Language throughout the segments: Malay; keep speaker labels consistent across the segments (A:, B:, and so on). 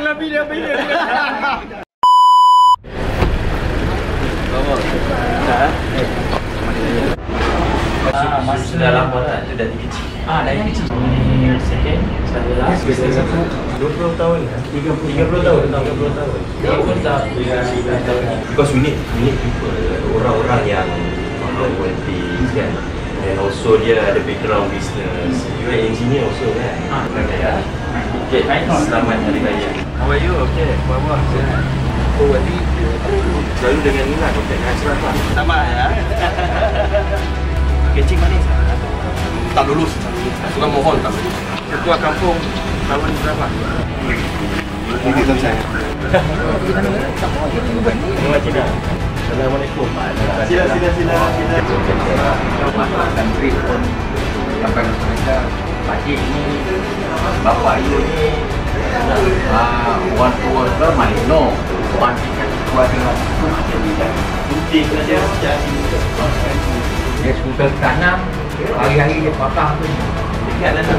A: lebih dia bila.
B: Sudah lama lah, itu dari kecil. Dari kecil. Second, saya last.
C: 20 tahun ya? 30 tahun. 30 tahun. Because we need people, orang-orang yang faham politics kan. And also dia ada background business. You are engineer also kan?
B: Ya. Okay, selamat Hari Raya.
C: How are you? Okay, bawah. Oh, Wadi. Selalu dengan ni lah, kontak dengan Ashraf lah.
A: Tambah ya.
C: Kecing manis.
A: Tak lulus. Suka mohon tak lulus.
C: Ketua kampung tahun berapa?
A: Ini kan saya.
C: Terima kasih. Assalamualaikum.
A: Sila.
B: Country pun sampai mereka pakcik ni, bapa ibu ni orang tua ke mana no orang tinggal kuat dengan itu macam ni kan
A: Bukti kerja sejak sini.
B: dia skuter kanan hari-hari dia patah tu dekat dalam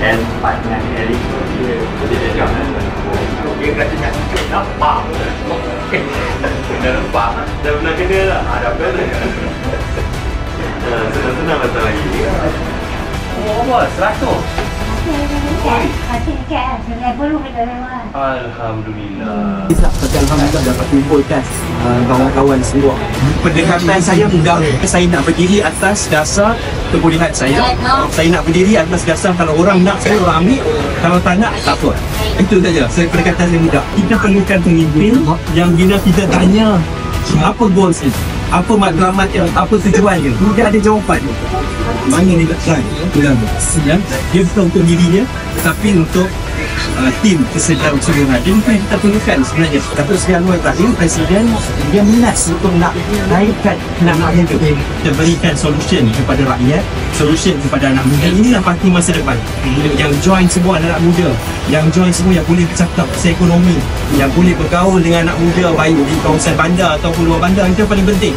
B: dan partner Eric dia jangan dia kata nak cucuk nampak kena nampak
C: Dah pernah kena lah?
B: ada benda
C: Senang-senang datang lagi.
B: apa 100
C: Alhamdulillah.
D: Alhamdulillah dapat kumpulkan kawan-kawan semua. Pendekatan saya mudah. Saya nak berdiri atas dasar kebolehan saya. Saya nak berdiri atas dasar kalau orang nak saya orang ambil, kalau tak nak tak apa. Itu saja. Pendekatan saya mudah. Kita perlukan pemimpin yang bila kita tanya apa goals ni, apa matlamat dia, apa tujuan dia, dia ada jawapan. Mana dia tak try. Dia bukan untuk diri dia, tapi untuk tim kesedaran keseluruhan. Dia bukan kita perlukan sebenarnya. Tapi sekarang tadi Presiden dia minat untuk nak naikkan anak muda. Dia berikan solution kepada rakyat, solution kepada anak muda. Inilah parti masa depan. Yang join semua anak muda, yang join semua yang boleh bercakap pasal ekonomi, yang boleh bergaul dengan anak muda baik di kawasan bandar ataupun luar bandar. Itu yang paling penting.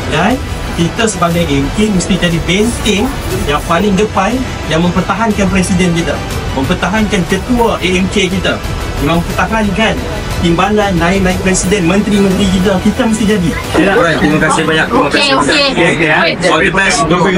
D: Dan kita sebagai AMK mesti jadi benteng yang paling depan yang mempertahankan Presiden kita, mempertahankan ketua AMK kita, mempertahankan timbalan naik Presiden, menteri-menteri kita mesti jadi.
C: Alright, terima kasih banyak. Terima kasih.
E: Okay.
C: All the best. Gopi.